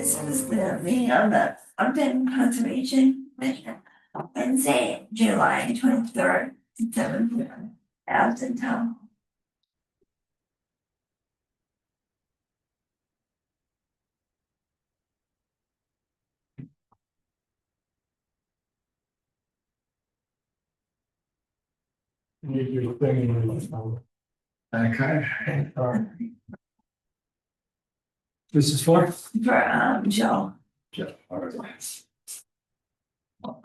This is the meeting of the Upton Conservation Commission, Wednesday, July 23rd, 7 p.m. Upton Town. You do a thing in your phone. Okay. This is for? For Joe. Yeah. All right.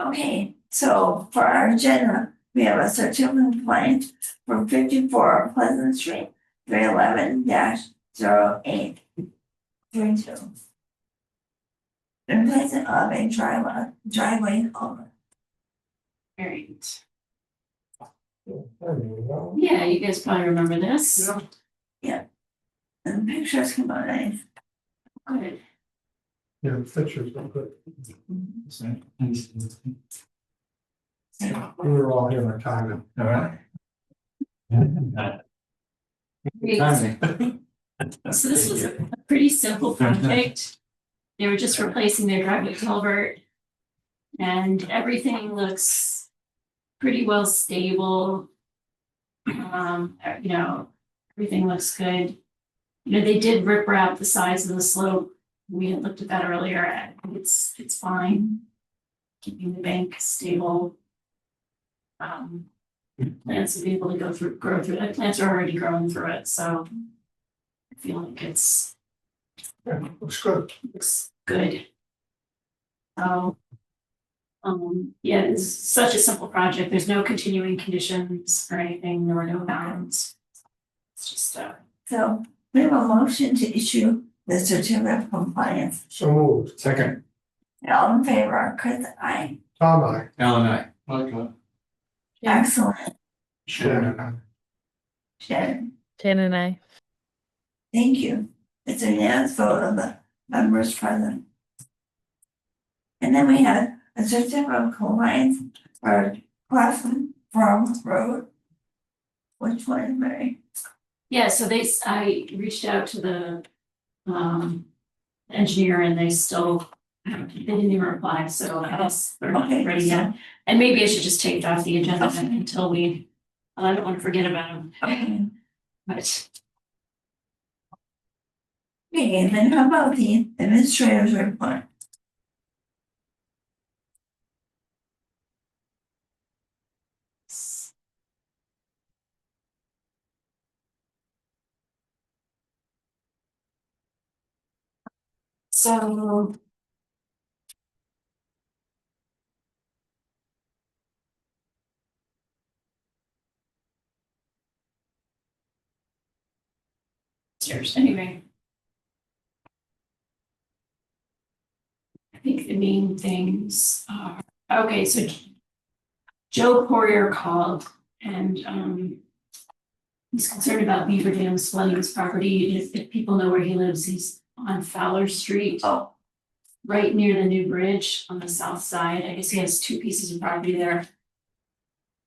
Okay, so for our agenda, we have a certificate of compliance for 54 Pleasant Street, 311-0832. Replacement of a driveway culvert. Right. There you go. Yeah, you guys probably remember this. Yeah. And the pictures come out nice. Good. Yeah, the pictures look good. We were all here on time. All right. So this was a pretty simple project. They were just replacing their driveway culvert. And everything looks pretty well stable. Everything looks good. They did rip wrap the sides of the slope. We had looked at that earlier. I think it's fine. Keeping the bank stable. Plants to be able to grow through it. Plants are already growing through it, so I feel like it's Yeah, looks good. looks good. So, yeah, it's such a simple project. There's no continuing conditions or anything. There were no bounds. It's just So we have a motion to issue the certificate of compliance. So moved. Second. All in favor, Chris, aye. Tom, I. Alan, I. Okay. Yeah. Excellent, Shannon. Shannon, Jen and I. thank you. It's a unanimous vote of the members present. And then we had a certificate of compliance for Claflin Farm Road. Which one is Mary? Yeah, so I reached out to the engineer and they didn't even reply, so I guess they're not Okay, ready yet. And maybe I should just take it off the agenda until I don't want to forget about them, Okay, but and then how about the administrator's report? so. Anyway. I think the main things are, okay, so Joe Poirier called and he's concerned about beaver dams flooding his property. If people know where he lives, he's on Fowler Street. Oh. Right near the new bridge on the south side. I guess he has two pieces of property there.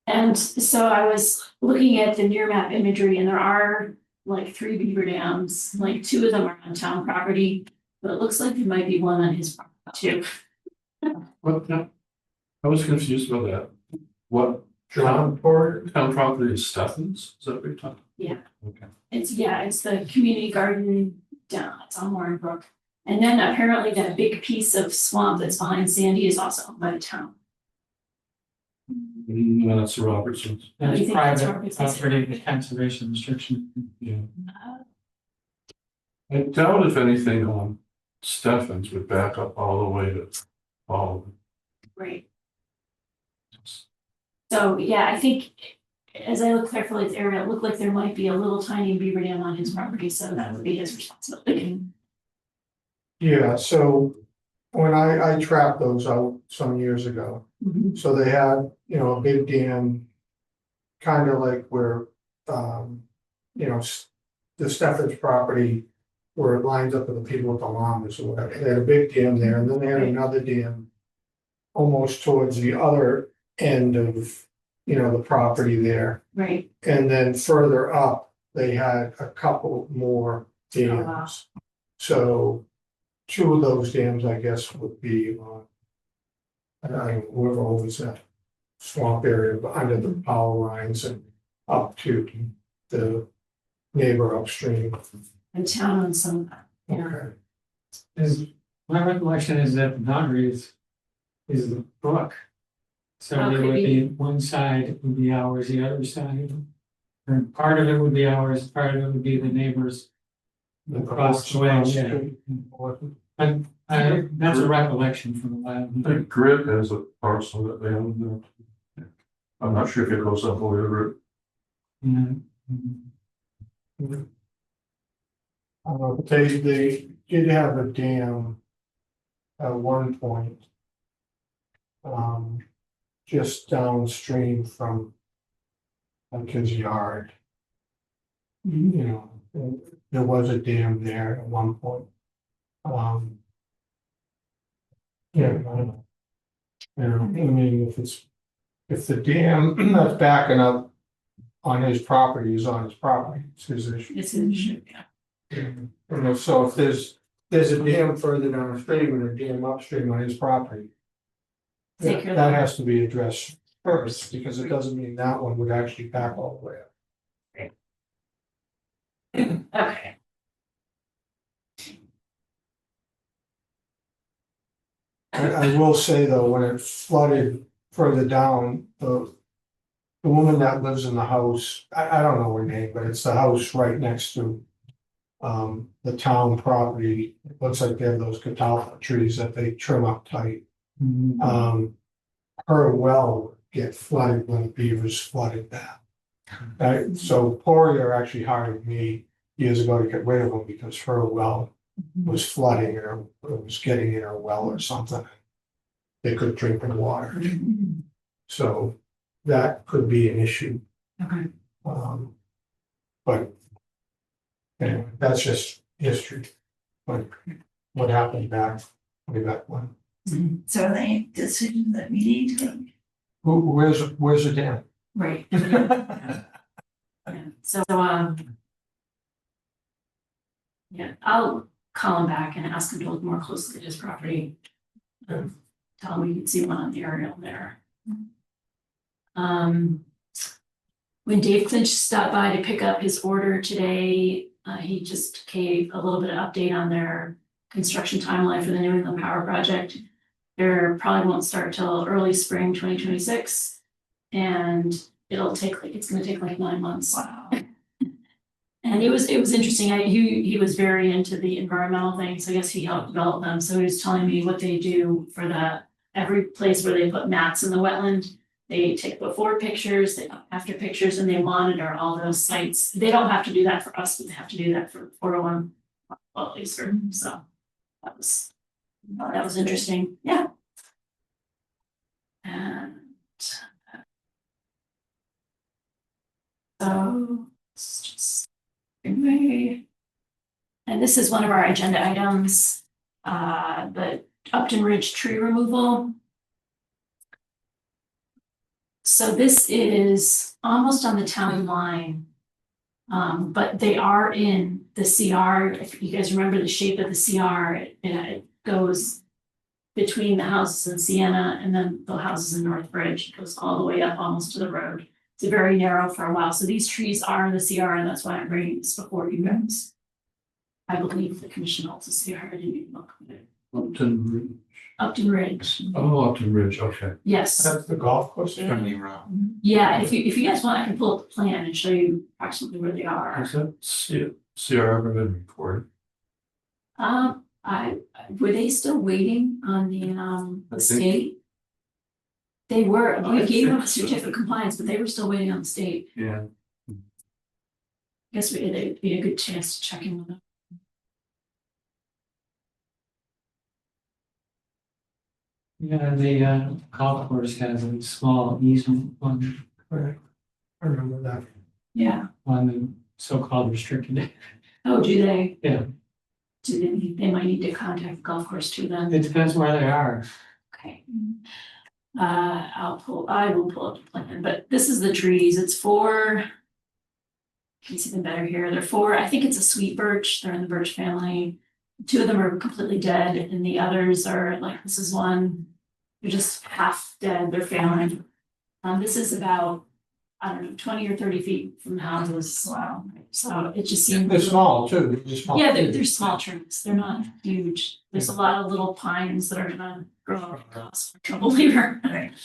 And so I was looking at the near map imagery and there are like 3 beaver dams, like 2 of them are on town property, but it looks like there might be one on his property too. What, no, I was confused about that. What John Porter. town property is Stephens? Is that what you're talking? Yeah. Okay. It's the community garden down, it's on Warren Brook. And then apparently that big piece of swamp that's behind Sandy is also owned by the town. No, that's the Robertsons. Oh, you That's think that's private Robertson's? property, the conservation restriction. Yeah. I doubt if anything on Stephens would back up all the way to all. Right. So, yeah, I think as I look carefully at the area, it looked like there might be a little tiny beaver dam on his property, so that would be his responsibility. Yeah, so when I trapped those out some years ago, Mhm. so they had, a big dam. Kind of like where, the Stephens property. Where it lines up with the people with the llamas or whatever, they had a big dam there, and then they had another dam. Almost towards the other end of, the property there, Right, and then further up, they had a couple more wow. dams. So two of those dams, I guess, would be on. Whoever owns that swamp area under the power lines and up to the neighbor upstream. The town on some, yeah. Okay. Is, my recollection is that the boundary is the brook. So Oh, it could would be. be, one side would be ours, the other side. And part of it would be ours, part of it would be the neighbors. Across the way, yeah. But that's a recollection from the I last. think Grit has a parcel that they own there. I'm not sure if it goes up the river. But they did have a dam at one point. Just downstream from like his yard. You know, and there was a dam there at one point. Yeah, I don't know. You know, I mean, if the dam that's backing up on his property is on his property, it's his issue. It's an issue, yeah. And so if there's a dam further downstream and a dam upstream on his property. Take care of That that. has to be addressed first, because it doesn't mean that one would actually back all the way up. Okay. I will say though, when it flooded further down, the woman that lives in the house, I don't know her name, but it's the house right next to the town property. It looks like they have those catalpa trees that they trim up tight. Her well would get flooded when the beavers flooded that. So Poirier actually hired me years ago to get rid of them because her well was flooding or it was getting in her well or something. They couldn't drink the water, so that could be an issue. Okay. But anyway, that's just history. Like what happened way back when. So are there any decisions that we need to make? Where's the dam? Right. Yeah. So, yeah, I'll call him back and ask him to look more closely at his property. Tell him we can see one on the aerial there. When Dave Clinch stopped by to pick up his order today, he just gave a little bit of update on their construction timeline for the New England Power Project. There probably won't start till early spring 2026. And it's gonna take like 9 months. Wow. And it was interesting. He was very into the environmental things. I guess he helped develop them. So he was telling me what they do for every place where they put mats in the wetland. They take before pictures, they after pictures, and they monitor all those sites. They don't have to do that for us, but they have to do that for 401 wetlands. So that was interesting. Yeah. And so it's just anyway. And this is one of our agenda items, the Upton Ridge tree removal. So this is almost on the town line. But they are in the CR. If you guys remember the shape of the CR, it goes between the houses in Sienna and then the houses in Northbridge. It goes all the way up almost to the road. It's very narrow for a while. So these trees are in the CR, and that's why I'm bringing this before you guys. I believe the commission also CR didn't even look at it. Upton Ridge. Oh, Upton Ridge, okay. Yes. That's the golf course. Yeah, if you guys want, I can pull up the plan and show you approximately where they are. Is that CR ever been recorded? Were they still waiting on I the think- state? They were, we I gave them a think so. certificate of compliance, but they were still waiting on the state. Yeah. Guess it'd be a good chance to check in with them. Yeah, the golf course has a small easement on Right. I remember that. Yeah. the so-called restricted. Oh, do they? Yeah. Do they might need to contact the golf course too then. It depends where they are. Okay. I will pull up the plan, but this is the trees. It's for. You can see them better here. They're for, I think it's a sweet birch. They're in the birch family. Two of them are completely dead and the others are like, this is one, they're just half dead, they're failing. This is about, I don't know, 20 or 30 feet from the houses. Wow. So it just seemed. They're small too, they're small. Yeah, they're small trees, they're not huge, there's a lot of little pines that are gonna grow up and cause trouble later.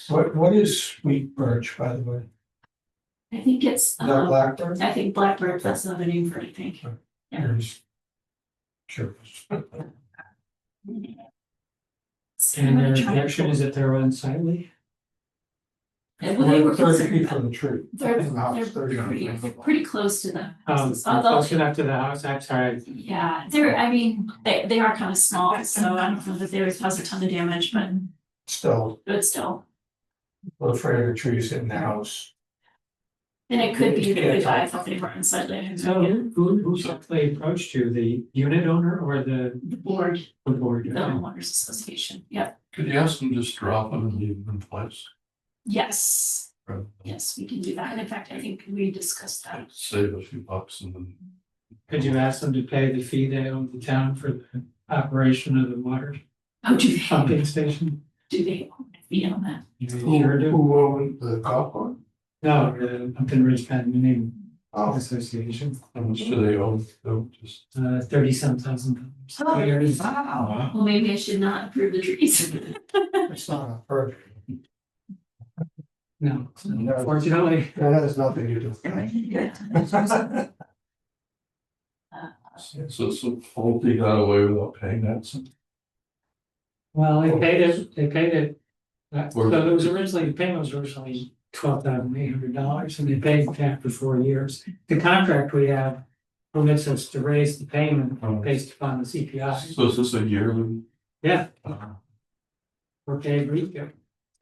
What is sweet birch, by the way? I think it's, Is that blackbird? I think blackbird, that's another name for it, I think. Yeah. Yes. Sure. So I'm And gonna their try objection is that they're unsightly. And well, they were 30 concerned feet about- from the tree. They're, From the house, they're 30 feet. pretty close to the houses, They're although, close enough to the house, I'm sorry. yeah, I mean, they are kind of small, so I don't know that they would cause a ton of damage, Still, but still. we're afraid of the trees in the house. And it could be, Yeah, if I thought they were unsightly. So who actually approached you, the unit owner or the The board, board? the homeowners association, yep, Could you ask them to just drop them and leave them in place? yes, Right. yes, we can do that, and in fact, I think we discussed that. Save a few bucks and then. Could you ask them to pay the fee they owe the town for the operation of the water Oh, do they, pumping station? be on that? You sure do. Who owned the golf course? No, the Upton Ridge Condominium Oh, Association, How much do they owe? They'll just. 30-some thousand dollars. Wow. Well, maybe I should not approve the trees. it's not a bird. No, unfortunately. That has nothing to do. Good. So Pulte got away without paying that, so. Well, they paid it. So it was originally, the payment was originally $12,800 and they paid it after 4 years. The contract we have permits us to raise the payment based upon the CPI. So is this a yearly? Yeah, okay, agreed to.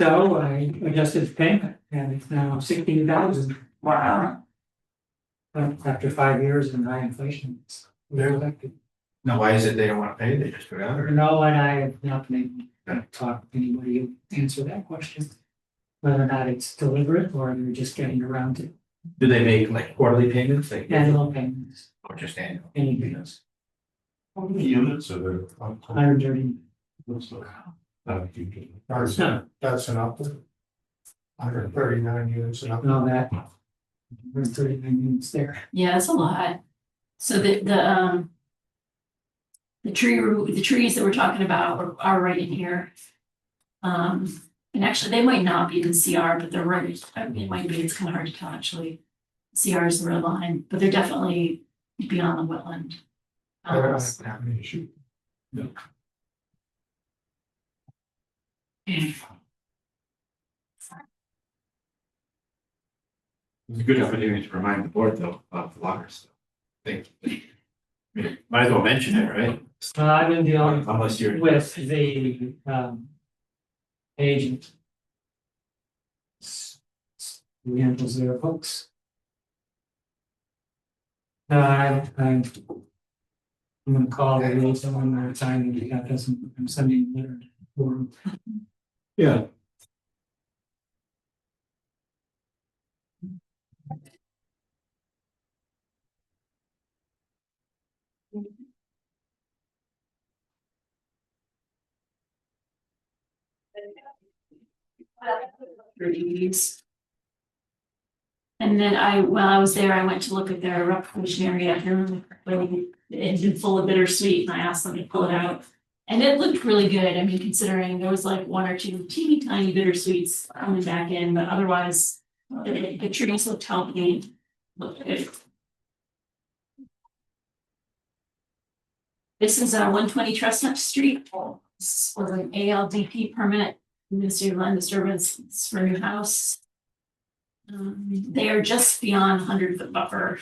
So I adjusted the payment and it's now 16,000 Wow. after 5 years and high inflation. It's elected. Now, why is it they don't wanna pay, they just forgot or? No, and I have not been able to talk to anybody who answer that question. Whether or not it's deliberate or they're just getting around to Do they make like quarterly payments, like, annual payments, or just annual? any bills, How many units are there? 130. Looks like that huge. That's an up. 139 units and up. And all that. There's 39 units there. Yeah, it's a lot. So the trees that we're talking about are right in here. And actually, they might not be in CR, but they're right, I mean, it might be, it's kind of hard to tell actually. CR is the red line, but they're definitely beyond the wetland. I don't have any issue. It's a good opportunity to remind the board though, of the water stuff. Think. Might as well mention it, right? I've been dealing Unless you're. with the agent. The handles their books. I'm gonna call the liaison one more time and he doesn't, I'm sending a letter for him. Yeah. Trees. And then while I was there, I went to look at their recreation area, and it had been full of bittersweet, and I asked them to pull it out. And it looked really good, I mean, considering there was like one or two teeny tiny bittersweets coming back in, but otherwise. The trees looked healthy, looked good. This is 120 Chestnut Street, this was an ALDP permit, Ministry of Land Disturbance, it's for a new house. They are just beyond 100-foot buffer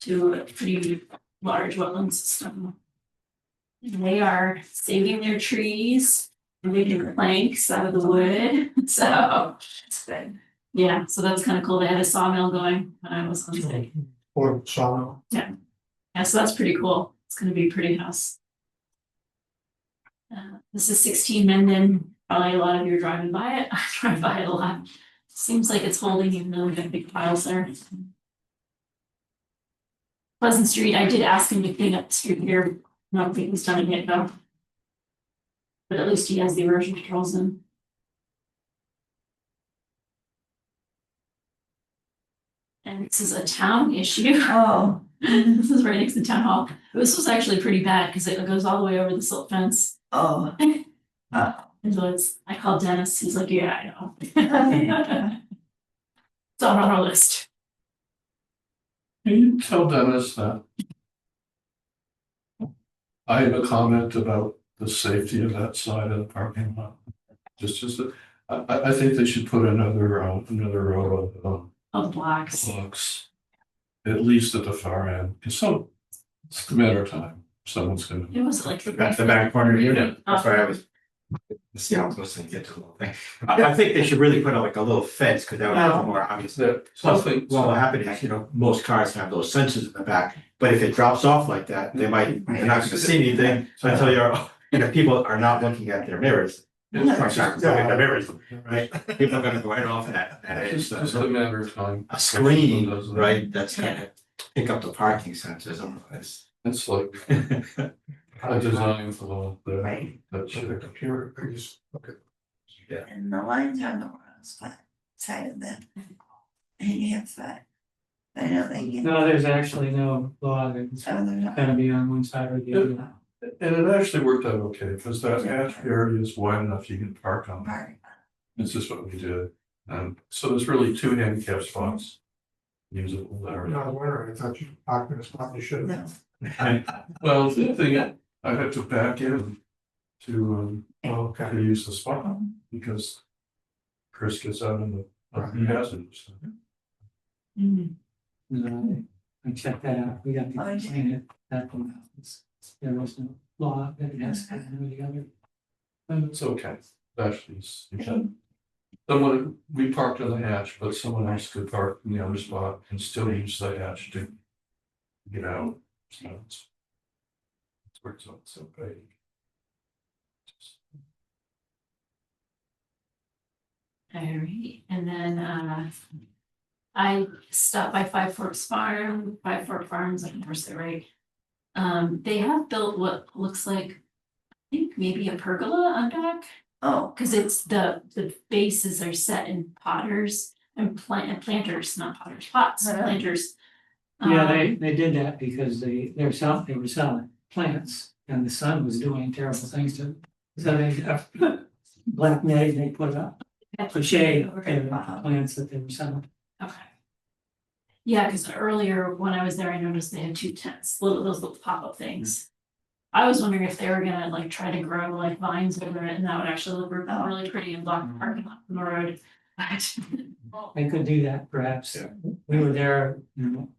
to a pretty large wetland system. And they are saving their trees, and making planks out of the wood, so it's good. Yeah, so that's kind of cool. They had a sawmill going when I was on site. Or sawmill. Yeah, so that's pretty cool. It's gonna be a pretty house. This is 16 Mendon. Probably a lot of you are driving by it. I drive by it a lot. Seems like it's holding, even though we've got big piles there. Pleasant Street, I did ask him to clean up the street here not think he's done it yet though. But at least he has the erosion controls in. And this is a town issue. Oh, This is right next to town hall. This was actually pretty bad because it goes all the way over the silt fence. oh. And so I called Dennis, he's like, yeah, I know. Okay. It's on our list. Can you tell Dennis that? I have a comment about the safety of that side of the parking lot. I think they should put another row of Of blocks. blocks. At least at the far end, because it's a matter of time, someone's gonna. It was like. The back corner unit, that's why I was. See, I was listening to get to the little thing. I think they should really put like a little fence, because that would make it more obvious. Something. Well, what happened is, most cars have those sensors in the back, but if it drops off like that, they're not gonna see anything until people are not looking at their mirrors. Looking at the mirrors, right? People are gonna go right off that edge. It's just a matter of time. A screen, right, that's gonna pick up the parking sensors, otherwise. It's like a design for the, Right. that So the should. computer, I just, okay. And the lines are on the wrong side of the handicap side. I know they get. No, there's actually no law that it's Oh, they're not. gotta be on one side or the other. And it actually worked out okay, because that hatch area is wide enough you can park on. Part. It's just what we did. So there's really two handicap spots. Usable there. Not aware, I thought you parked in a spot you should No. have. Well, the thing, I had to back in to Okay. use the spot because Chris gets out in the hazards. Mhm. No, I checked that out, we got to Oh, you explain it, that one, there was no law that it has to have the other. And it's okay, actually, someone, we parked in the hatch, but someone else could park in the other spot and still use the hatch to get out. So it's works out so great. Alright, and then I stopped by Five Forks Farm, Five Fork Farms, of course they're right. They have built what looks like, I think maybe a pergola on back, Oh, cause it's the bases are set in potters and planters, not potters, pots, Uh-huh. planters. Yeah, they did that because they were selling plants and the sun was doing terrible things to them. So they got black netting, they put up for shade and plants that they were selling. Okay. Yeah, cause earlier when I was there, I noticed they had two tents, those little pop-up things. I was wondering if they were gonna like try to grow like vines over it and that would actually look really pretty and block the parking lot from the road. But They could do that perhaps. Yeah. We were there,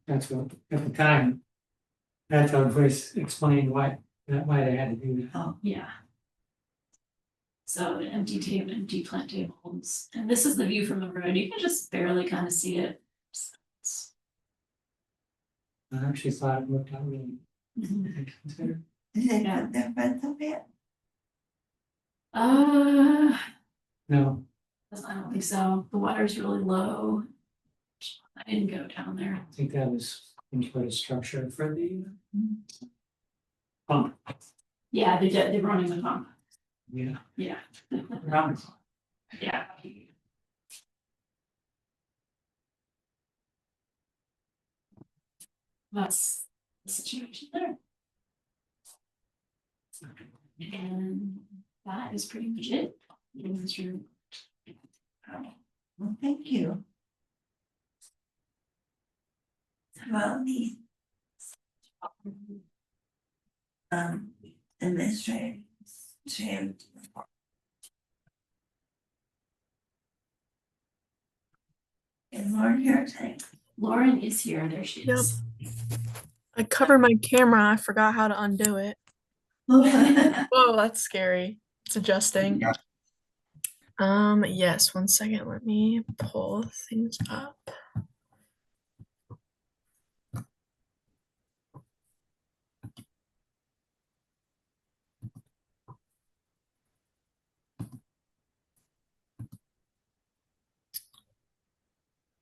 that's what, at the time. That's how Chris explained why they had to do that. oh, yeah. So empty plant tables, and this is the view from the road, you can just barely kind of see it. I actually thought it worked out really. Mhm. Consider. did they Yeah. put their fence up yet? No, I don't think so, the water's really low. I didn't go down there. I think that was into a structure for the pump, Yeah, they're running the pump, yeah. yeah. Around. Yeah. That's the situation there. And that is pretty much it. Well, thank you. Well, the administrative. Is Lauren here today? Lauren is here, there she is. I covered my camera. I forgot how to undo it. Whoa, that's scary. It's adjusting. Yes, 1 second. Let me pull things up.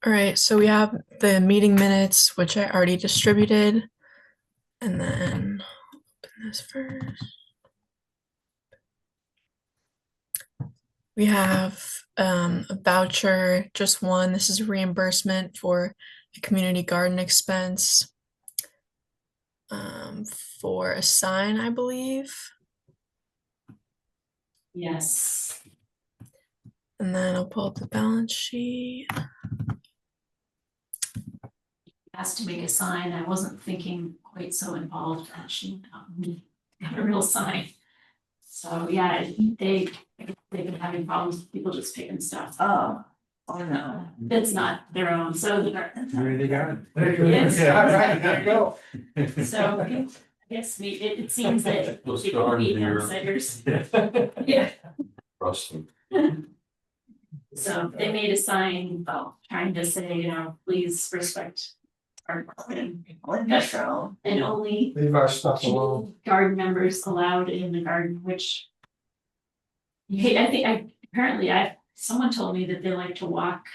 All right, so we have the meeting minutes, which I already distributed. And then open this first. We have a voucher, just one. This is reimbursement for a community garden expense for a sign, I believe. Yes. And then I'll pull up the balance sheet. Asked to make a sign. I wasn't thinking quite so involved that she got a real sign. So yeah, they've been having problems with people just picking stuff up. Oh no. That's not their own, so they're, Really got it. Yes. Yeah, right, there you go. so I guess it seems that Those it could be garden deer. outsiders. Yeah, Rustin. so they made a sign trying to say, you know, please respect our garden Wonderful. and only Leave our stuff alone. two garden members allowed in the garden, which apparently someone told me that they like to walk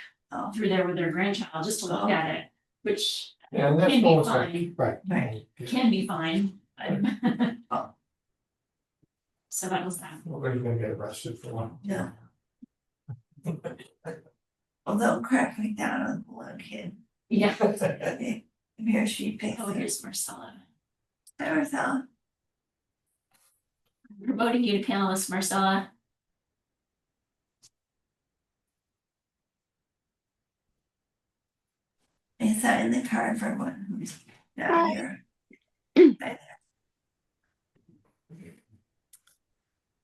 through there with their grandchild just to look at it, which Yeah, and that's can be almost like, fine, right. Right. can be fine. but- Oh. So that was that. Nobody's gonna get arrested for one. No. Well, don't crack me down on the little kid. Yeah. Here she picks Oh, it. here's Marcella. Hi, Marcella. Promoting you to panelist, Marcella. I signed the card for one who's down Hi. here.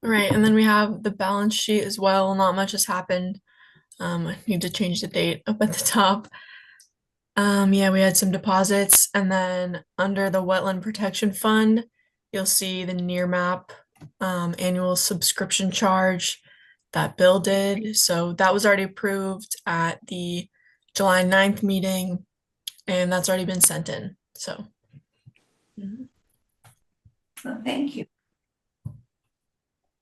All right, and then we have the balance sheet as well. Not much has happened. I need to change the date up at the top. Yeah, we had some deposits, and then under the Wetland Protection Fund, you'll see the near map annual subscription charge that Bill did. So that was already approved at the July 9th meeting, and that's already been sent in. So So thank you.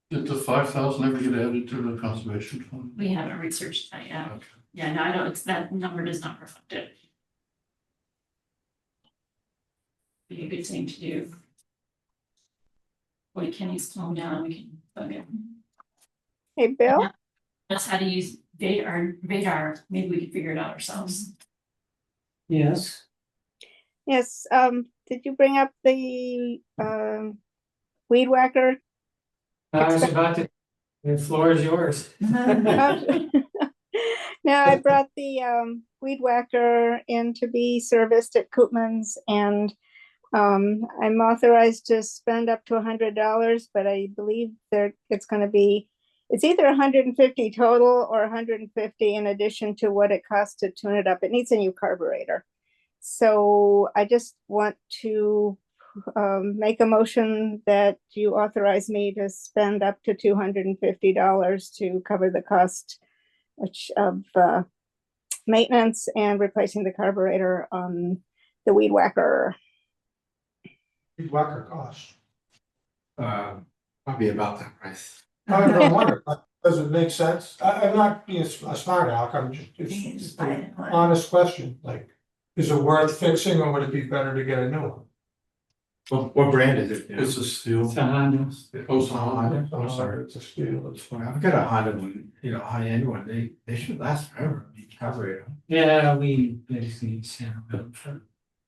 Did the 5,000 ever get added to the conservation fund? We haven't researched that yet. Okay. Yeah, no, I don't, that number does not reflect it. Be a good thing to do. When Kenny's calmed down, we can bug him. Hey, Bill? That's how to use Vadar, maybe we can figure it out ourselves. Yes, Yes, did you bring up the weed whacker? I was about to, the floor is yours. Now, I brought the weed whacker in to be serviced at Koopman's, and I'm authorized to spend up to $100, but I believe it's gonna be, it's either 150 total or 150 in addition to what it costs to tune it up. It needs a new carburetor. So I just want to make a motion that you authorize me to spend up to $250 to cover the cost of maintenance and replacing the carburetor on the weed whacker. Weed whacker costs. Probably about that price. I don't wonder, does it make sense? I'm not being a smart aleck, I'm just, it's an honest question, like, is it worth fixing or would it be better to get a new one? What brand is it? It's a steel. It's a Honda. Oh, it's a Honda. I'm sorry, it's a steel, it's fine. I've got a Honda one, high-end one, they should last forever, the carburetor. Yeah, we basically sent them for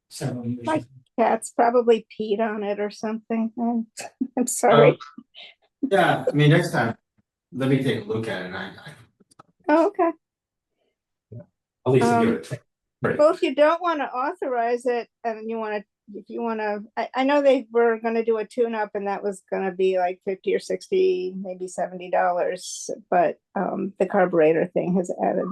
several years. Like- Cat's probably peed on it or something. I'm sorry. Yeah, I mean, next time, let me take a look at it, and I Oh, okay. at least give it a try. Well, if you don't want to authorize it and you want to, if you want to, I know they were going to do a tune up and that was going to be like 50 or 60, maybe $70. But the carburetor thing has added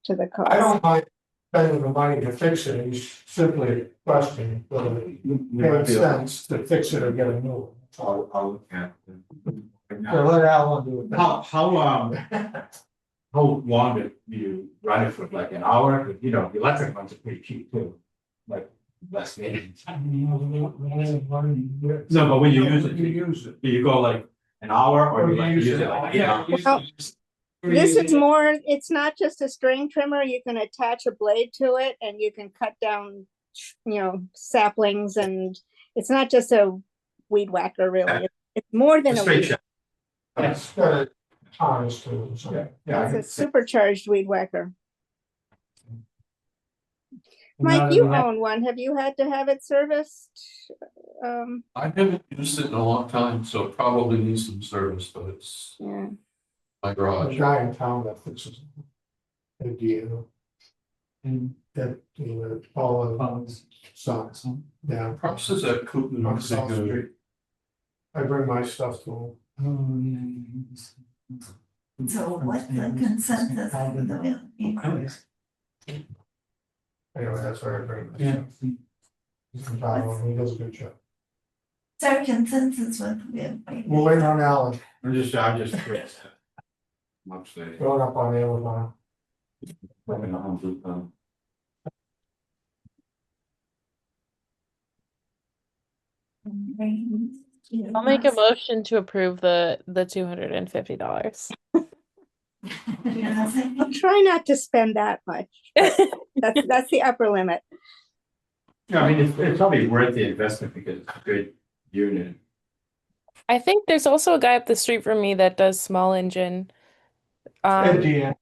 to the cost. I don't mind spending the money to fix it, it's simply a question whether it makes sense to fix it or get a new one. I'll look at it. So let Alan do it. How long do you run it for, like an hour? 'Cause, the electric ones are pretty cheap too, like less maybe. No, but when you use it, You use it. do you go like an hour or do you like use it like? Yeah. This is more, it's not just a string trimmer. You can attach a blade to it and you can cut down, saplings, and it's not just a weed whacker, really. It's more than A a straight weed, shot. It's got a harness to it, so. Yeah. it's a supercharged weed whacker. Now Mike, that you we have- own one. Have you had to have it serviced? I haven't used it in a long time, so it probably needs some service, but it's Yeah, my There's a garage. guy in town that fixes a deal And that, all of phones. socks, yeah. Price is at Coopman. On South Street. I bring my stuff to Oh, yeah. So what's the consensus for the wheel? him, anyway, that's where I bring my Yeah. stuff. He's in town, he does a good job. Is our consensus with the wheel? We're waiting on Alan, I'm just curious. Much they. going up on Amazon. Working on Home Depot. I'll make a motion to approve the $250. I'll try not to spend that much. That's the upper limit. Yeah, I mean, it's probably worth the investment because it's a good unit. I think there's also a guy up the street from me that does small engine. Ed Dean,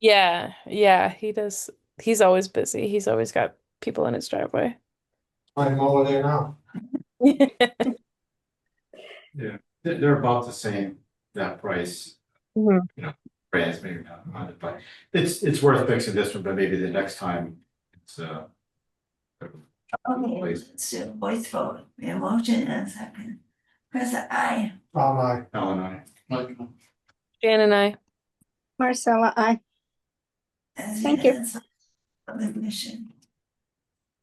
Yeah, he does. He's always busy. He's always got people in his driveway. I'm over there now. They're about the same, that price, Mhm. brands maybe not on it, but it's worth fixing this one, but maybe the next time it's Okay, let's do a voice vote. We have a motion and a second. Chris, aye. My, Illinois. Like, Jan and I. Marcella, I. As Thank you. unanimous Of the commission.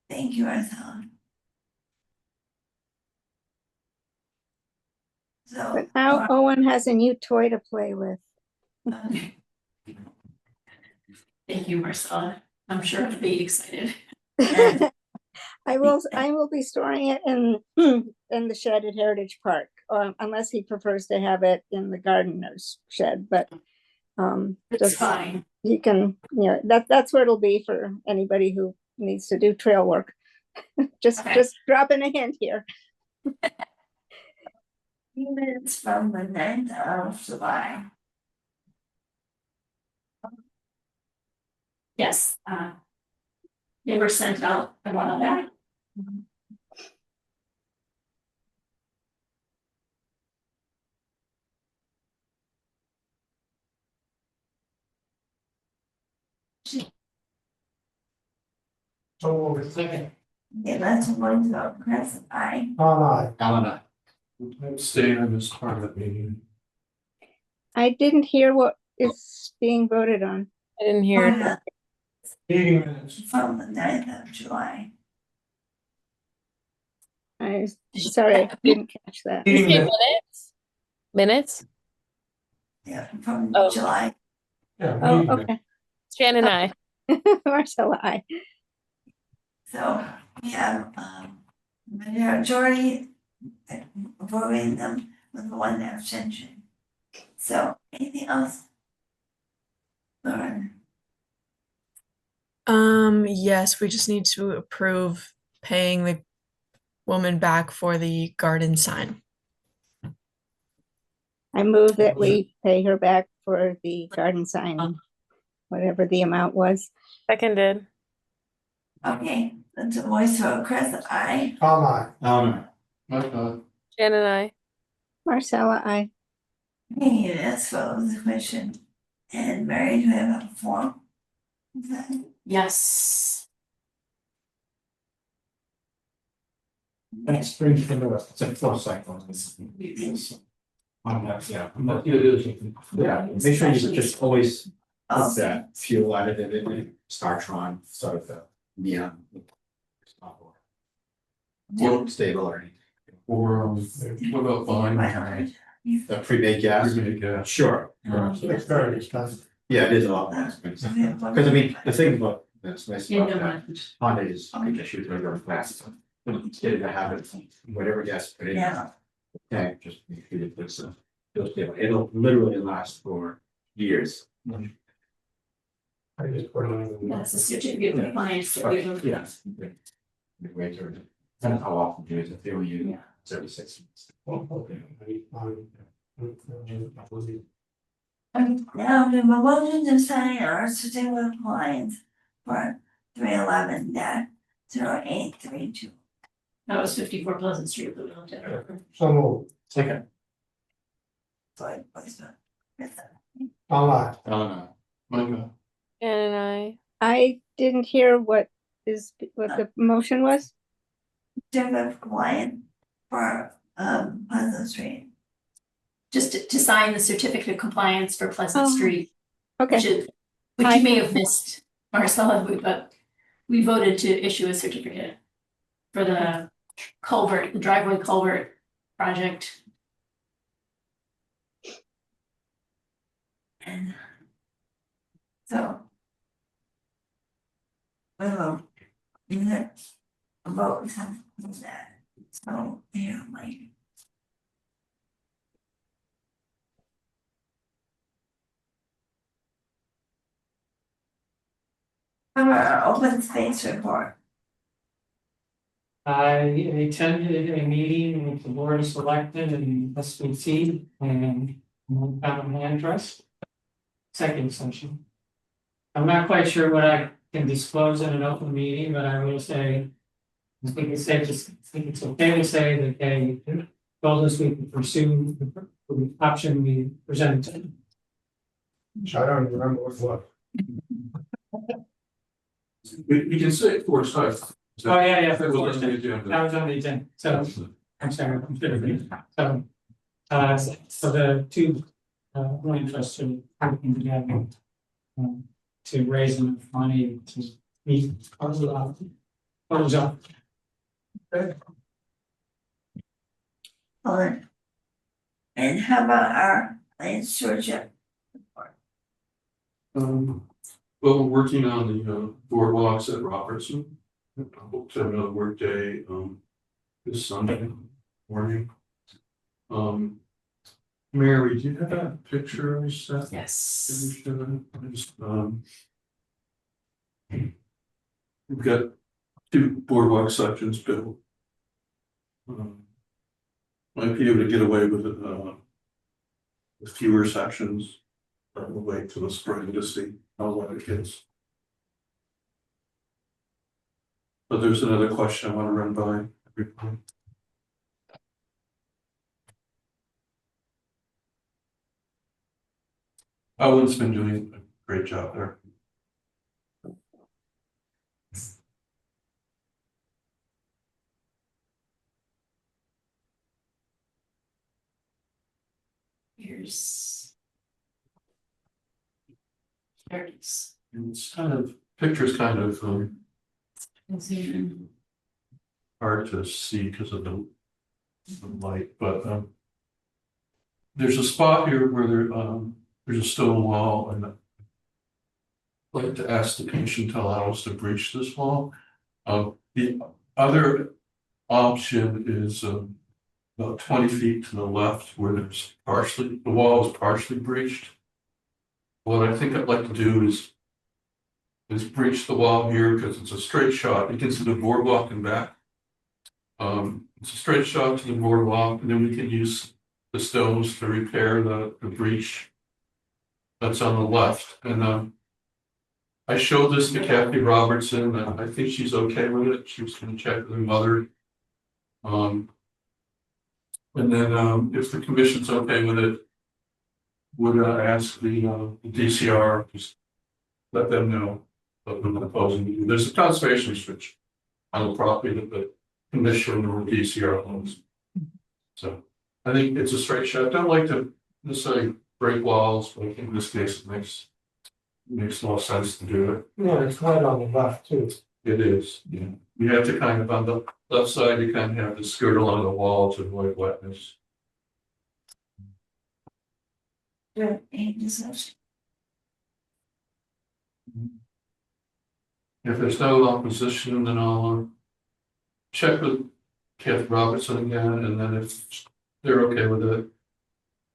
Thank you, Arthur. So. But now Owen has a new toy to play with. Thank you, Marcella. I'm sure he'll be excited. I will be storing it in the shed at Heritage Park, unless he prefers to have it in the gardener's shed, but It's just fine. you can, that's where it'll be for anybody who needs to do trail work. Just dropping a hint here. Minutes from the 9th of July. Yes, they were sent out a while back. so over second, Okay, let's voice vote. Chris, aye. my, Illinois. I'm staying in this part of the meeting. I didn't hear what is being voted on. I didn't hear it. meeting minutes. From the 9th of July. Sorry, I didn't catch that. You Meeting say minutes. minutes? Minutes? Yeah, from Oh. July. Yeah, Oh, meeting minutes. okay. Jan and I. Marcella, I. So we have majority voting them with one abstention. So anything else? Lauren, Yes, we just need to approve paying the woman back for the garden sign. I move that we pay her back for the garden sign, whatever the amount was. Seconded. okay, that's a voice vote. Chris, aye. My, Illinois. Like, Jan and I. Marcella, I. Okay, that's vote of the commission. And Mary, do we have a form? Is that? Yes. It's pretty familiar. It's a full cycle. Yeah. it is. Yeah, make sure you just always Oh, put that fuel additive in it, Startron, sort of the neon. Or stable or anything. Or, what about buying? my heart. The pre-made gas. Yeah. Sure. it's very expensive. Yeah, it is a lot more expensive. Because I mean, the thing about that's nice In about the that, lunch. Honda is, I guess you would go fast. Get to have it, whatever gas put in. Yeah. Tank, just if you put some, it'll literally last for years. I just put it in. That's a certificate of compliance that we have. Yes. Wait, or, and how often do you use it, they will use. Yeah. 36. Now we have a motion to sign our certificate of compliance for 311-0832. That was 54 Pleasant Street that we looked at. So moved. Second. Sorry, what's that? All No. Micah, And I didn't hear what the motion was. Certificate of compliance for Pleasant Street. Just to sign the certificate of compliance for Pleasant Oh, Street, Okay, which you may have missed, Marcella, but we voted to issue a certificate for the culvert, the driveway culvert project. And so we will either vote on that. So, yeah, like. Our open space report. I attended a meeting with the board of selectmen and SBC and found land trust. Second session. I'm not quite sure what I can disclose in an open meeting, but I will say. I think it's safe to, I think it's okay to say that they told us we could pursue the option we presented. I don't even remember what it was. we can say it for size. Oh, yeah, That was on the agenda. That was on the agenda, so. I'm sorry, I'm kidding. So the two, land trusts are working together. To raise enough money to meet part of the. And how about our land stewardship? Well, we're working on the boardwalks at Robertson. I hope to have another work day this Sunday morning. Mary, do you have a picture of that? Yes. We've got two boardwalk sections built. Might be able to get away with it with fewer sections. But we'll wait till the spring to see how long it gets. But there's another question I want to run by everybody. Owen's been doing a great job there. There it is. And it's kind of, picture's kind of hard to see because of the light, but there's a spot here where there's a stone wall, and I'd like to ask the commission to allow us to breach this wall. The other option is about 20 feet to the left where there's the wall is partially breached. What I think I'd like to do is breach the wall here because it's a straight shot. You can see the boardwalk in back. It's a straight shot to the boardwalk, and then we can use the stones to repair the breach that's on the left. And I showed this to Kathy Robertson, and I think she's okay with it. She was going to check with her mother. And then if the commission's okay with it, would ask the DCR, just let them know what we're proposing to do. There's a conservation restriction on the property that the commission or DCR owns. So I think it's a straight shot. I don't like to necessarily break walls, but in this case it makes more sense to do it. Yeah, it's right on the left too. It is, yeah. You have to kind of, on the left side, you kind of have to skirt along the wall to avoid wetness. Any discussion? If there's no opposition, then I'll check with Kathy Robertson again, and then if they're okay with it,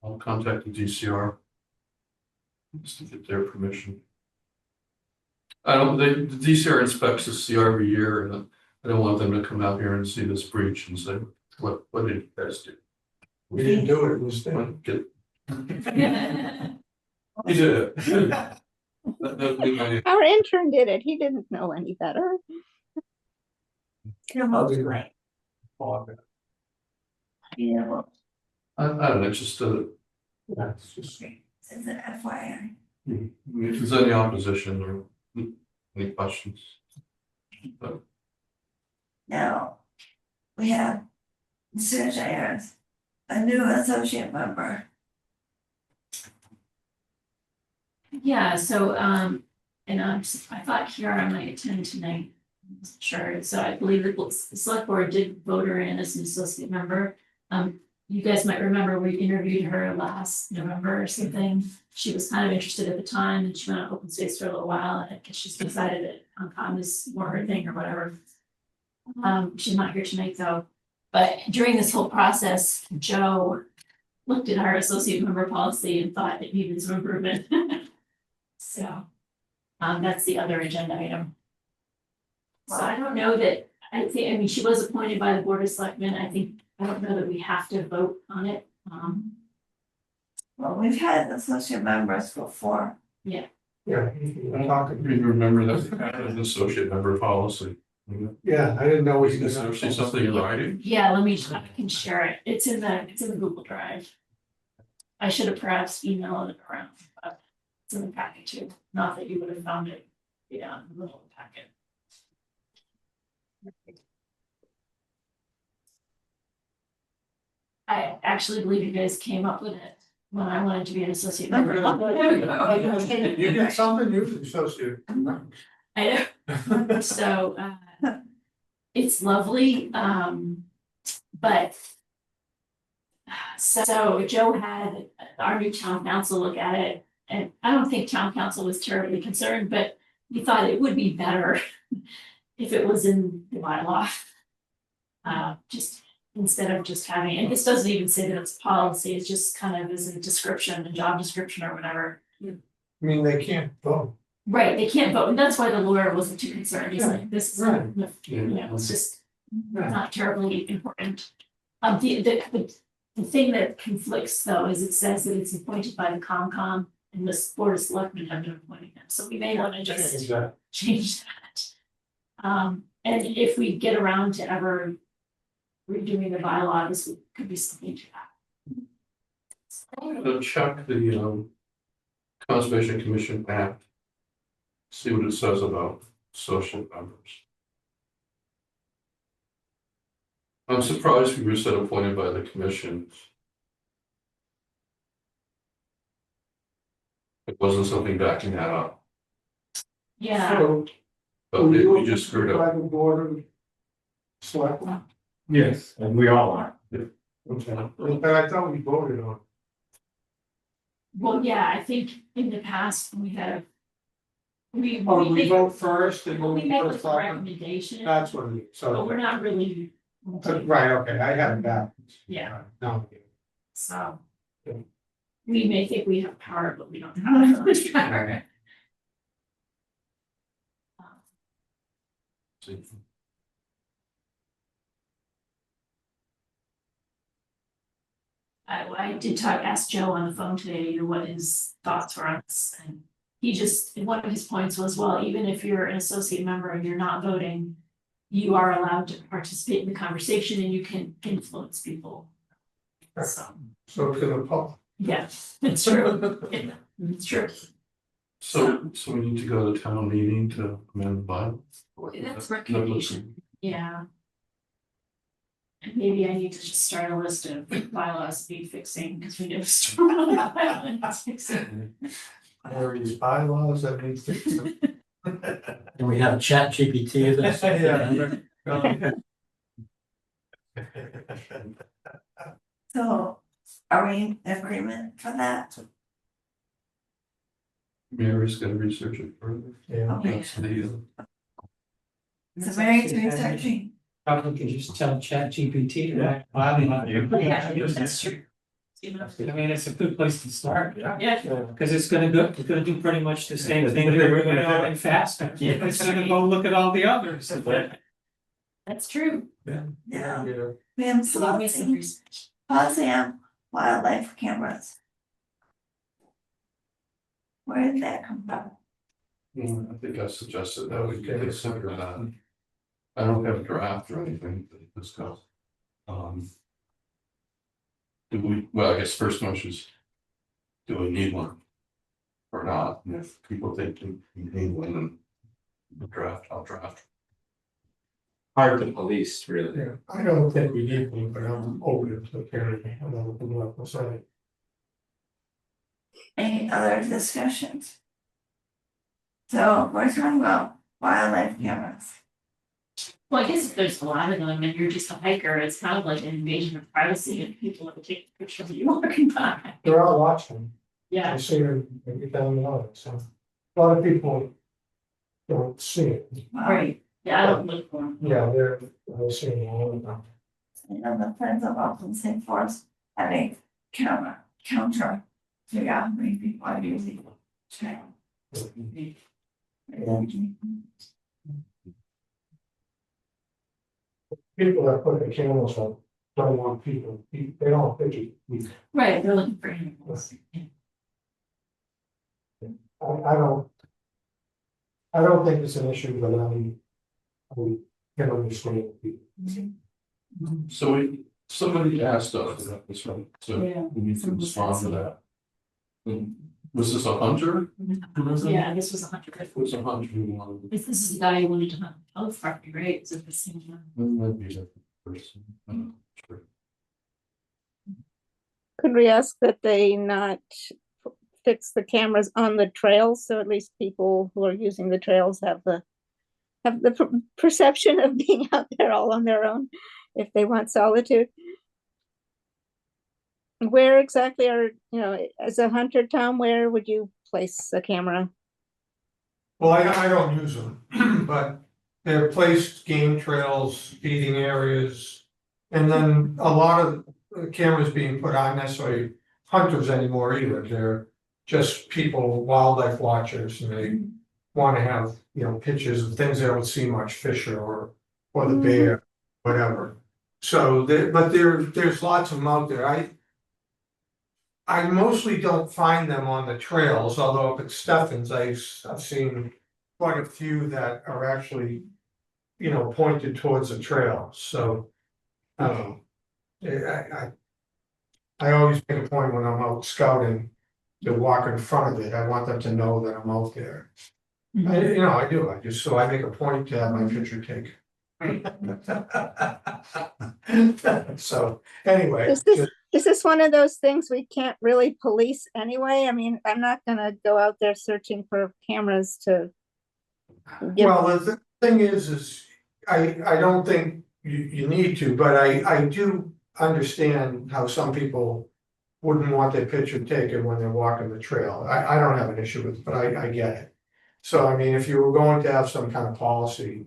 I'll contact the DCR just to get their permission. The DCR inspects the CR every year, and I don't want them to come out here and see this breach and say, What did you guys do? We didn't do it, it was them. Get- You did it. That'd be my- Our intern did it. He didn't know any better. Come I'll on, be right. yeah, well, I don't know, just That's just. it's an FYI. if there's any opposition or any questions. But Now, we have Mr. Ayers, a new associate member. Yeah, so, and I thought Kiara might attend tonight. I wasn't sure, so I believe the select board did vote her in as an associate member. You guys might remember we interviewed her last November or something. She was kind of interested at the time and she went on open space for a little while, and I guess she's decided that Concom is more her thing or whatever. She's not here tonight though, but during this whole process, Joe looked at our associate member policy and thought it needed some improvement. So, that's the other agenda item. So I don't know that, I mean, she was appointed by the Board of Selectmen. I don't know that we have to vote on it. Well, we've had associate members before. Yeah. I don't remember that we had an associate member policy. Yeah, I didn't know we. Is there something in writing? Yeah, I can share it. It's in the Google Drive. I should have perhaps emailed it around, but it's in the packet too. Not that you would have found it, yeah, in the little packet. I actually believe you guys came up with it when I wanted to be an associate member. You did something, you was associate. I know, so, it's lovely, but. So Joe had our new town council look at it, and I don't think town council was terribly concerned, but we thought it would be better if it was in the bylaw. Just instead of just having, and this doesn't even say that it's policy, it's just kind of as a description, a job description or whatever. I mean, they can't vote. Right, they can't vote, and that's why the lawyer wasn't too concerned, he's like, this is, Right. you know, it's just Right. not terribly important. The thing that conflicts though is it says that it's appointed by the Concom and the Board of Selectmen have been appointing them, so we may want to just change that. And if we get around to ever redoing the bylaw, this could be something to that. I'm gonna check the Conservation Commission app. See what it says about social members. I'm surprised we were said appointed by the commission. It wasn't something backing that up, Yeah, So, but were maybe you we just screwed up. by the board of selectmen? Yes, and we all are. Okay, but I thought we voted on. well, yeah, I think in the past, we have. We We vote first and then we we make go like to a selectmen? recommendation, That's what we, but we're so. not really. Right, okay, I have that. Yeah. No. So. Okay. We may think we have power, but we don't have much power. I did ask Joe on the phone today, you know, what his thoughts were on this, and he just, one of his points was, well, even if you're an associate member and you're not voting, you are allowed to participate in the conversation and you can influence people. So, So to the public. yeah, it's true. Yeah, it's true. So we need to go to town meeting to amend the bylaw? That's recommendation. Yeah. And maybe I need to just start a list of bylaws need fixing, because we never start on that bylaws fixing. There are these bylaws that need to. And we have Chat GPT. So are we in agreement for that? Mary's gonna research it further. Yeah. Okay, That's the, so Mary's researching. Probably could just tell Chat GPT, right? Yeah, that's true. I mean, it's a good place to start. Yeah. Cause it's gonna do pretty much the same thing, but we're gonna go in faster. Yeah. It's gonna go look at all the others. That's true. Yeah, Yeah. we have So that makes some research. policy on wildlife cameras. Where did that come from? I think I suggested that we can consider that. I don't have a draft or anything to discuss. Do we, well, I guess first motion is, do we need one? Or not, and if people think we need one, then the draft, I'll draft. Hard to police, really. Yeah, I don't think we need one, but I'm open to hearing another political side. Any other discussions? So we're talking about wildlife cameras. Well, I guess if there's a lot of them and you're just a hiker, it's kind of like an invasion of privacy and people are taking pictures of you walking by. They're all watching. Yeah. I see them every time they are, so a lot of people don't see it. Right, yeah, I don't look for them. Yeah, they're seeing it all the time. You know, the Friends of Oakland State Forest have a camera counter. Figure out how many people are using the trail. People that put the cameras up don't want people, they don't picture. Right, they're looking for animals. I don't think it's an issue, but I can understand people. So somebody asked us about this one, so Yeah. we need to respond to that. Was this a hunter? Yeah, this was 100. It was a hunter who wanted. This is the guy who wanted to hunt elk property, right? Is it the same one? It might be a different person. I'm not sure. Could we ask that they not fix the cameras on the trails, so at least people who are using the trails have the perception of being out there all on their own, if they want solitude? Where exactly are, as a hunter, Tom, where would you place a camera? Well, I don't use them, but they're placed game trails, feeding areas. And then a lot of cameras being put aren't necessarily hunters anymore either, they're just people, wildlife watchers, and they wanna have, pictures of things they don't see much, fish or the bear, whatever. So there's lots of them out there, I mostly don't find them on the trails, although up at Steffens, I've seen quite a few that are actually, pointed towards the trail, so. I always make a point when I'm out scouting to walk in front of it, I want them to know that I'm out there. I do, I make a point to have my picture taken. So, anyway. Is this one of those things we can't really police anyway? I mean, I'm not gonna go out there searching for cameras to. Well, the thing is I don't think you need to, but I do understand how some people wouldn't want their picture taken when they're walking the trail. I don't have an issue with it, but I get it. So, I mean, if you were going to have some kind of policy,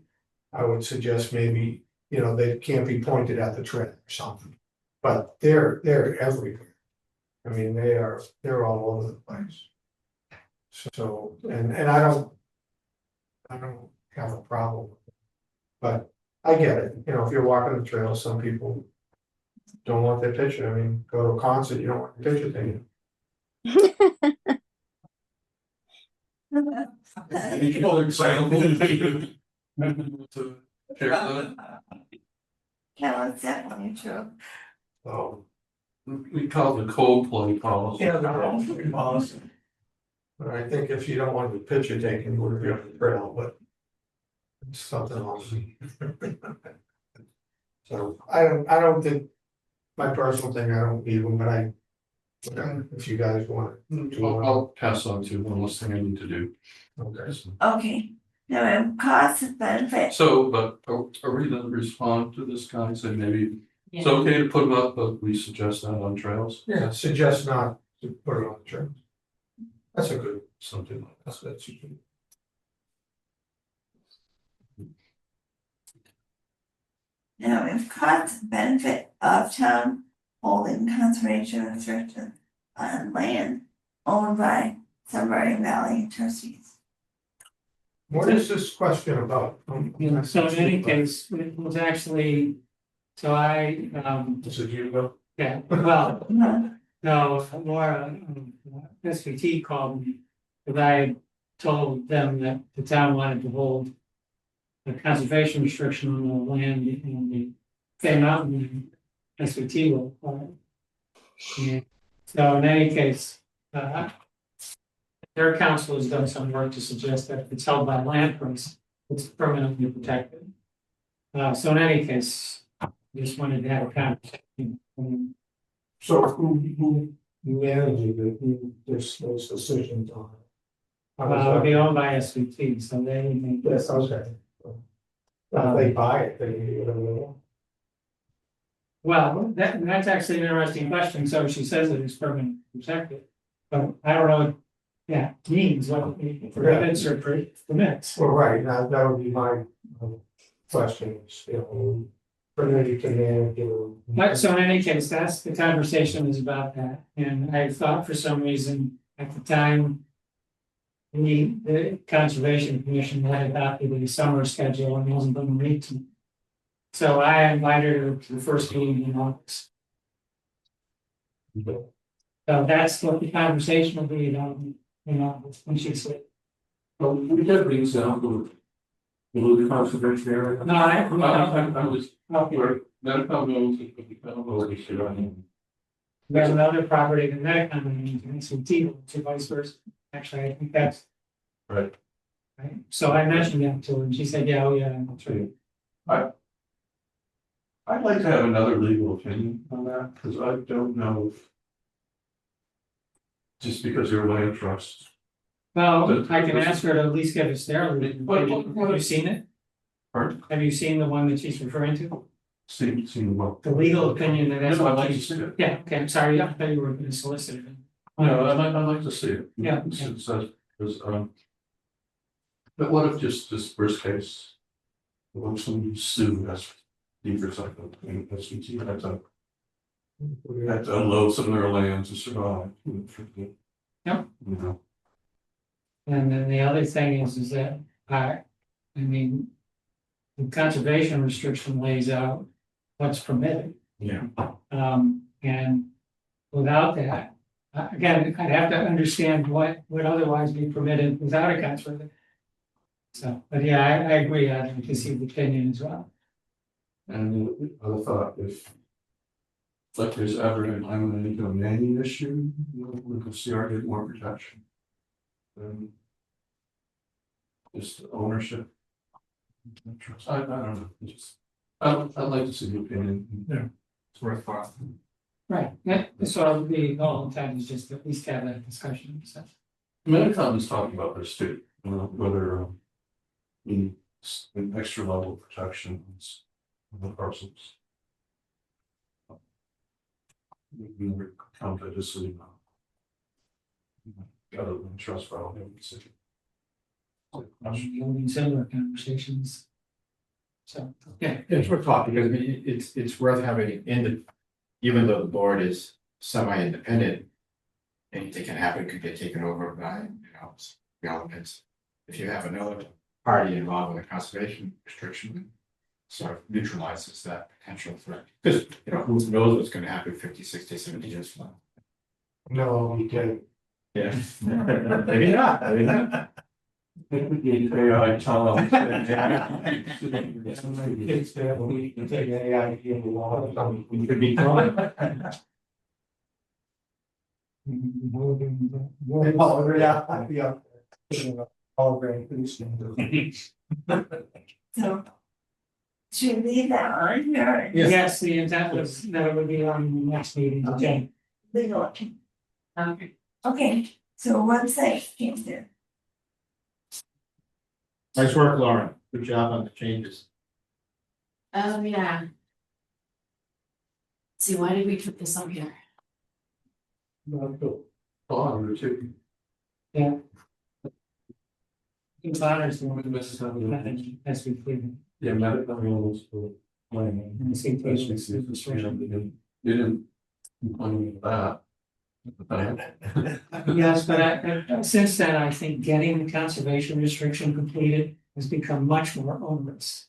I would suggest maybe, they can't be pointed at the trail or something. But they're everywhere. I mean, they're all over the place. So, and I don't have a problem with it. But I get it, if you're walking the trail, some people don't want their picture. I mean, go to a concert, you don't want your picture taken. People are excited. To share that. Yeah, that's definitely true. So. We call it the Coldplay policy. Yeah, they're all pretty awesome. But I think if you don't want the picture taken, you would be on the trail, but. It's something else. So I don't think, my personal thing, I don't need them, but if you guys want to. I'll pass on to one last thing I need to do. Okay. Okay, now we have cost and benefit. So, but are we gonna respond to this guy, say maybe it's okay to put them up, but we suggest that on trails? Yeah, suggest not to put it on the trail. That's a good, Something like that. that's good. Now, if cost and benefit of town holding conservation restrictions on land owned by Sunbury Valley trustees. What is this question about? So in any case, it was actually, so I, This is you, Bill? yeah, well, No, no, Laura, SVT called me. Because I told them that the town wanted to hold a conservation restriction on the land in the Fay Mountain SVT will. Yeah. So in any case, their council has done some work to suggest that if it's held by land rights, it's permanently protected. So in any case, just wanted to have a conversation. So who manages it, who makes those decisions on it? How does It'll be that- owned by SVT, so they make. Yes, okay. If they buy it, they can do whatever they want. Well, that's actually an interesting question, so she says it is permanently protected. But I don't know what that means, what it prohibits or permits. Well, right, now that would be my question, you know, whether you can manage it. But so in any case, that's the conversation is about that, and I thought for some reason at the time. The Conservation Commission had adopted a summer schedule and wasn't going to meet to. So I invited her to the first meeting in August. So that's what the conversation will be about, when she said. Well, we get things down to the conservation area. No, I was, Okay. Medicom knows it could become a little issue, I mean. There's another property that Medicom and SVT, to vice versa. Actually, I think that's. Right. Right, so I mentioned that to her and she said, yeah, oh yeah, that's right. I'd like to have another legal opinion on that, because I don't know if. Just because you're land trust. Well, I can ask her to at least give us their, have But- you seen it? Pardon? Have you seen the one that she's referring to? Seen what? The legal opinion that that's. No, I'd like to see it. Yeah, okay, I'm sorry, I thought you were gonna solicit it. No, I'd like to see it. Yeah. It says, but what if just this worst case? What if somebody sued us, deeper cycle, and SVT had to unload some of their land to survive. Yep. You know, And then the other thing is that I mean. The conservation restriction lays out what's permitted. Yeah. And without that, again, I'd have to understand what would otherwise be permitted without a conservation. So, but yeah, I agree, I'd like to see the opinion as well. and the other thought, if. Like there's ever an eminent domain issue, we could see our get more protection. Just ownership. I don't know, just, I'd like to see the opinion. Yeah. It's worthwhile. Right, yeah, so the whole time is just at least have that discussion, so. Medicom is talking about this too, whether. In an extra level of protection of the parcels. We never come to a decision. Other than trust for all the city. Having similar conversations. So, yeah, It's worth talking, because I mean, it's worth having in the, even though the board is semi-independent. Anything can happen, could get taken over by, elements. If you have another party involved with a conservation restriction. Sort of neutralizes that potential threat, because, who knows what's gonna happen 50, 60, 70 years from now. No, we can. Yeah. Maybe not, maybe not. AI Tom. It's there, we can take AI in the law, You could be calling. so. Should we leave that on or? yes, the intent was that it would be on the next meeting, okay. Legal. Okay, so website change there. Nice work, Lauren, good job on the changes. Yeah. Let's see, why did we put this up here? Yeah. It's honors the one as we plead. Yeah, medical rules for. And the same place with the restriction. You didn't complain about Yes, but since then, I think getting the conservation restriction completed has become much more onerous.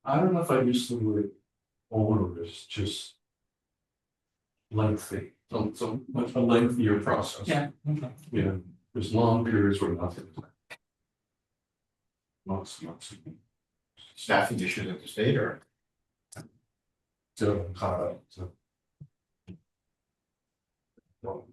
I don't know if I use the word onerous, just lengthy, so much a lengthier process. Yeah, okay. Yeah, there's long periods where nothing. Months. Staffing issues at the state or? So caught up, so. Well,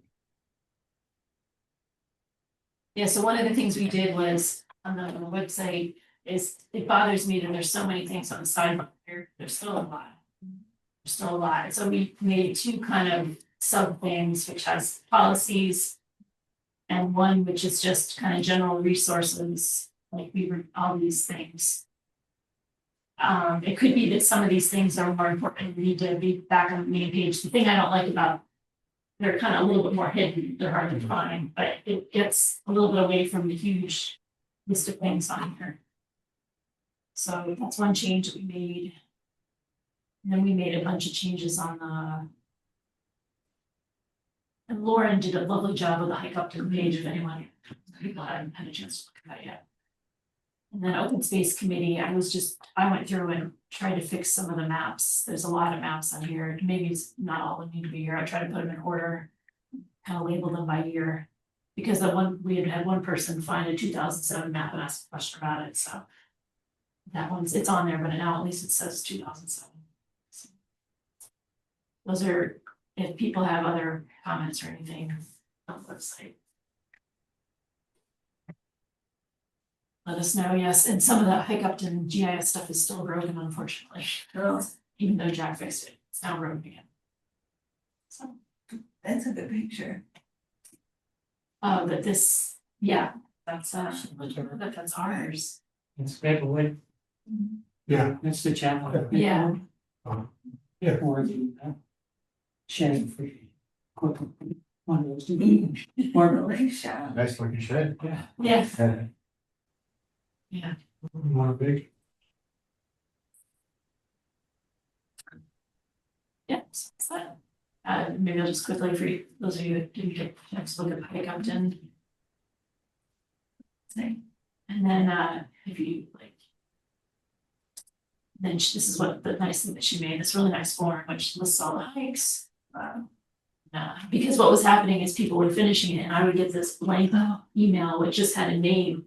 Yeah, so one of the things we did was on the website is it bothers me that there's so many things on the sidebar here. There's still a lot. There's still a lot. So we made two kind of sub things, which has policies. And one which is just kind of general resources, like we were all these things. It could be that some of these things are more important, we need to be back on the main page. The thing I don't like about they're kind of a little bit more hidden, they're hard to find, but it gets a little bit away from the huge list of things on here. So that's one change that we made. And then we made a bunch of changes on the. And Lauren did a lovely job with the hike up to the page if anyone, people haven't had a chance to look at it yet. And then open space committee, I went through and tried to fix some of the maps. There's a lot of maps on here. Maybe it's not all that need to be here. I tried to put them in order. Kind of label them by year. Because we had one person find a 2007 map and ask a question about it, so. It's on there, but now at least it says 2007. So, those are, if people have other comments or anything on the website. Let us know, yes, and some of that hiccup in GIS stuff is still broken, unfortunately. Even though Jack fixed it, it's now broken again. So. That's a good picture. But this, yeah, that's that's ours. It's Maplewood, Yeah. that's the chapel. Yeah. Yeah. Or the shed for equipment. One of those two. Or, Lake shop. Nice looking shed. yeah. Yeah. Yeah. One big. Yeah. So, maybe I'll just quickly for you, those of you who didn't get a chance to look at Pike Upton. And then if you like. Then this is what the nice thing that she made, this really nice form, which lists all the hikes. Because what was happening is people were finishing it and I would get this blank email which just had a name.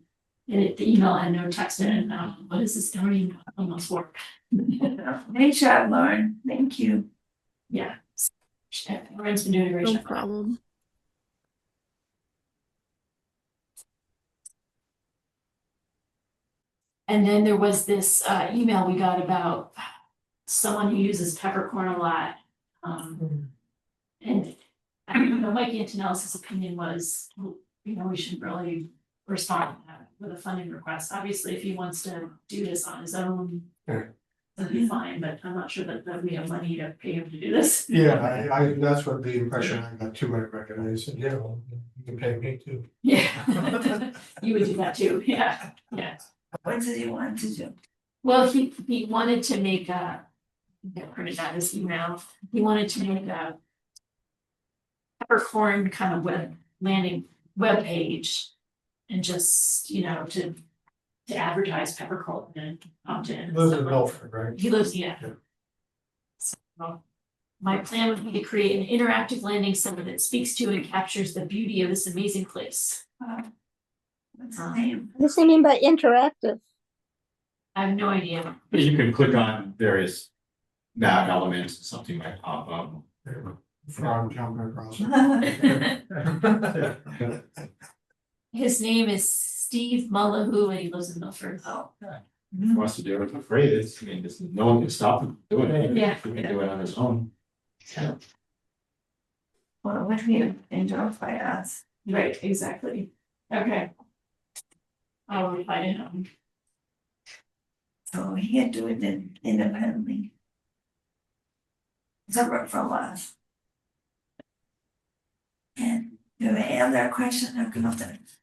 And the email had no text in it, and what is this, don't even almost work. Great job, Lauren, thank you. Yeah. Lauren's been doing a great No job. problem. And then there was this email we got about someone who uses peppercorn a lot. And I don't know, Mike Antonellis' opinion was, we should really respond to that with a funding request. Obviously, if he wants to do this on his own, Sure. that'd be fine, but I'm not sure that we have money to pay him to do this. Yeah, I, that's what the impression I got too, I recognized, and yeah, well, you can pay me too. Yeah. You would do that too, yeah, yeah. What did you want to do? Well, he wanted to make a, I printed out his email, he wanted to make a peppercorn kind of web page. And just, to advertise peppercorn and Upton. and Lives stuff in like Milford, right? that. He lives, yeah. Yeah. So, my plan would be to create an interactive landing center that speaks to and captures the beauty of this amazing place. What's the name? What does he mean by interactive? I have no idea. You can click on various map elements and something might pop up. Frog jumping across. His name is Steve Mullahu and he lives in Milford. Oh, If he wants to do it for free, no one can stop him doing it. Yeah. He can do it on his own. well, would be enjoyed by us. Right, exactly. Okay. I'll reply to him. So he can do it independently. Separate from us. And do you have any other question or comments?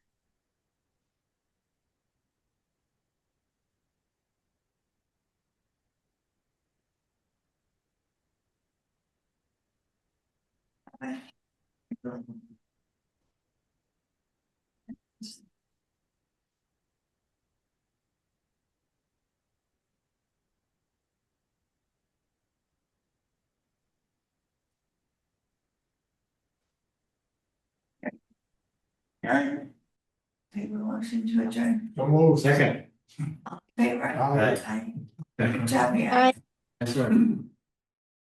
None. Paper motion to adjourn. So move. Second. Favor. Aye. Aye. Okay. Good job, yeah. Aye. That's right.